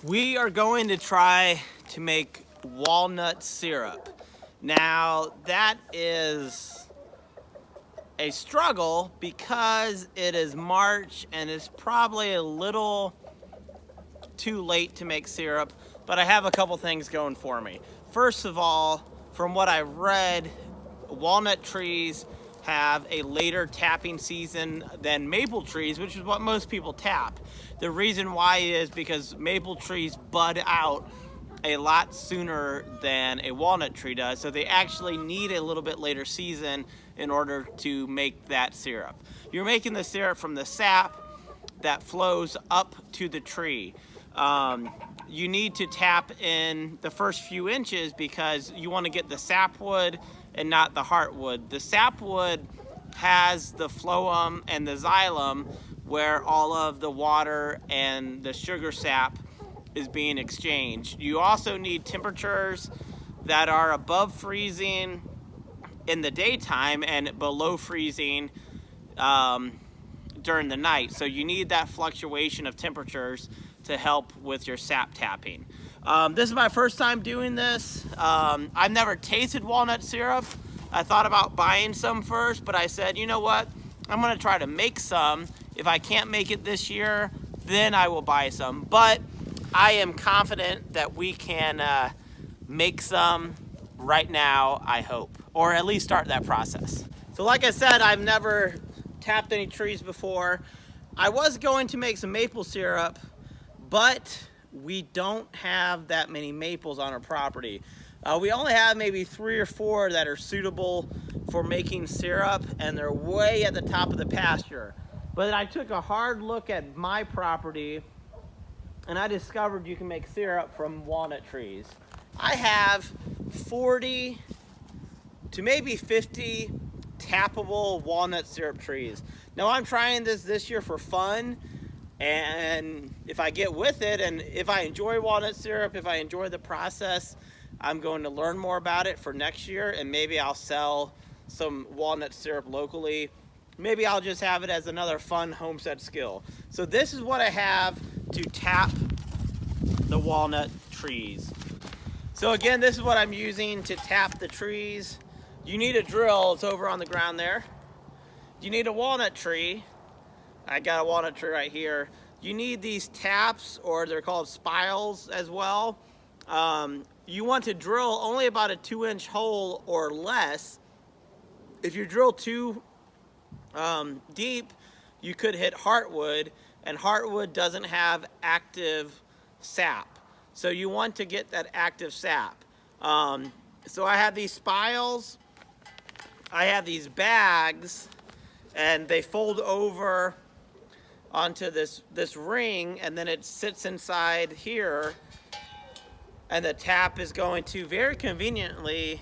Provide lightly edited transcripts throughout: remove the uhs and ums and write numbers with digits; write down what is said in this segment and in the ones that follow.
We are going to try to make walnut syrup. Now, that is a struggle because it is March and it's probably a little too late to make syrup, but I have a couple things going for me. First of all, from what I've read, walnut trees have a later tapping season than maple trees, which is what most people tap. The reason why is because maple trees bud out a lot sooner than a walnut tree does, so they actually need a little bit later season in order to make that syrup. You're making the syrup from the sap that flows up to the tree. You need to tap in the first few inches because you want to get the sapwood and not the heartwood. The sapwood has the phloem and the xylem where all of the water and the sugar sap is being exchanged. You also need temperatures that are above freezing in the daytime and below freezing during the night. So you need that fluctuation of temperatures to help with your sap tapping. This is my first time doing this. I've never tasted walnut syrup. I thought about buying some first, but I said, you know what? I'm gonna try to make some. If I can't make it this year, then I will buy some. But I am confident that we can make some right now, I hope, or at least start that process. So like I said, I've never tapped any trees before. I was going to make some maple syrup, but we don't have that many maples on our property. We only have maybe 3 or 4 that are suitable for making syrup, and they're way at the top of the pasture. But I took a hard look at my property, and I discovered you can make syrup from walnut trees. I have 40 to maybe 50 tappable walnut syrup trees. Now I'm trying this year for fun, and if I get with it, and if I enjoy walnut syrup, if I enjoy the process, I'm going to learn more about it for next year, and maybe I'll sell some walnut syrup locally. Maybe I'll just have it as another fun homestead skill. So this is what I have to tap the walnut trees. So again, this is what I'm using to tap the trees. You need a drill, it's over on the ground there. You need a walnut tree. I got a walnut tree right here. You need these taps, or they're called spiles as well. You want to drill only about a 2-inch hole or less. If you drill too deep, you could hit heartwood, and heartwood doesn't have active sap. So you want to get that active sap. So I have these spiles, I have these bags, and they fold over onto this ring, and then it sits inside here, and the tap is going to very conveniently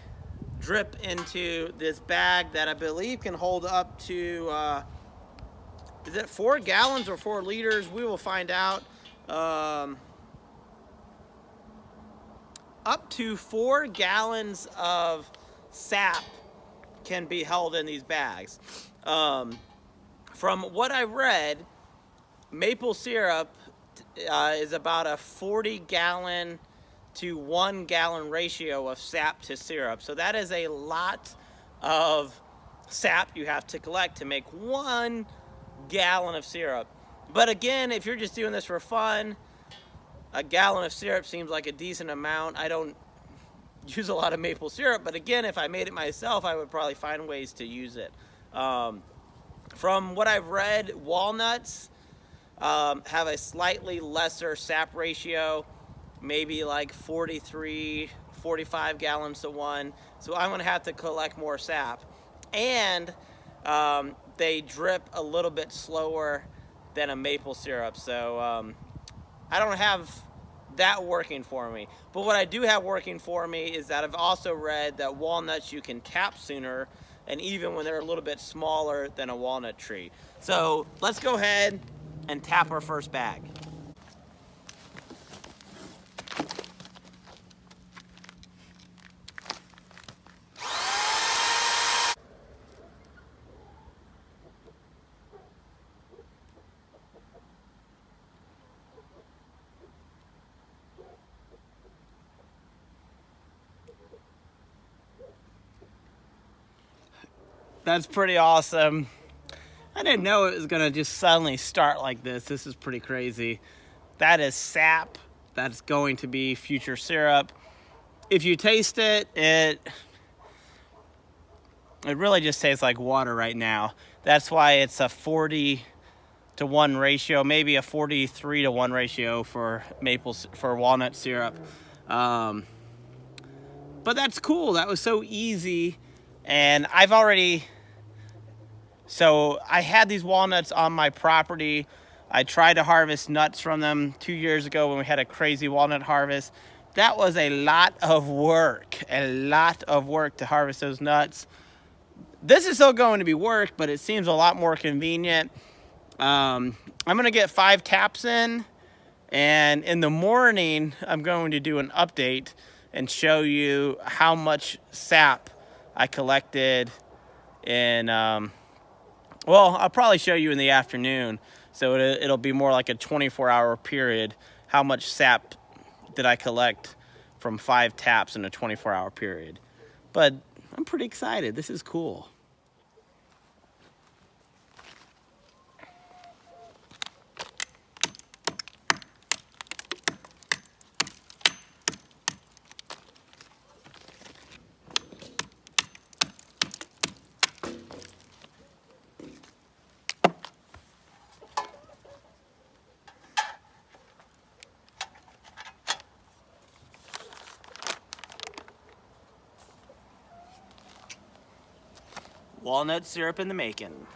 drip into this bag that I believe can hold up to, is it 4 gallons or 4 liters? We will find out. Up to 4 gallons of sap can be held in these bags. From what I read, maple syrup is about a 40-gallon to 1-gallon ratio of sap to syrup. So that is a lot of sap you have to collect to make 1 gallon of syrup. But again, if you're just doing this for fun, a gallon of syrup seems like a decent amount. I don't use a lot of maple syrup, but again, if I made it myself, I would probably find ways to use it. From what I've read, walnuts have a slightly lesser sap ratio, maybe like 43, 45 gallons to 1. So I'm gonna have to collect more sap. And they drip a little bit slower than a maple syrup. So I don't have that working for me. But what I do have working for me is that I've also read that walnuts you can tap sooner, and even when they're a little bit smaller than a walnut tree. So let's go ahead and tap our first bag. That's pretty awesome. I didn't know it was gonna just suddenly start like this. This is pretty crazy. That is sap. That's going to be future syrup. If you taste it, it really just tastes like water right now. That's why it's a 40-to-1 ratio, maybe a 43-to-1 ratio for walnut syrup. But that's cool. That was so easy. And so I had these walnuts on my property. I tried to harvest nuts from them 2 years ago when we had a crazy walnut harvest. That was a lot of work to harvest those nuts. This is still going to be work, but it seems a lot more convenient. I'm gonna get 5 taps in, and in the morning, I'm going to do an update and show you how much sap I collected in, well, I'll probably show you in the afternoon. So it'll be more like a 24-hour period. How much sap did I collect from 5 taps in a 24-hour period? But I'm pretty excited. This is cool. Walnut syrup in the making.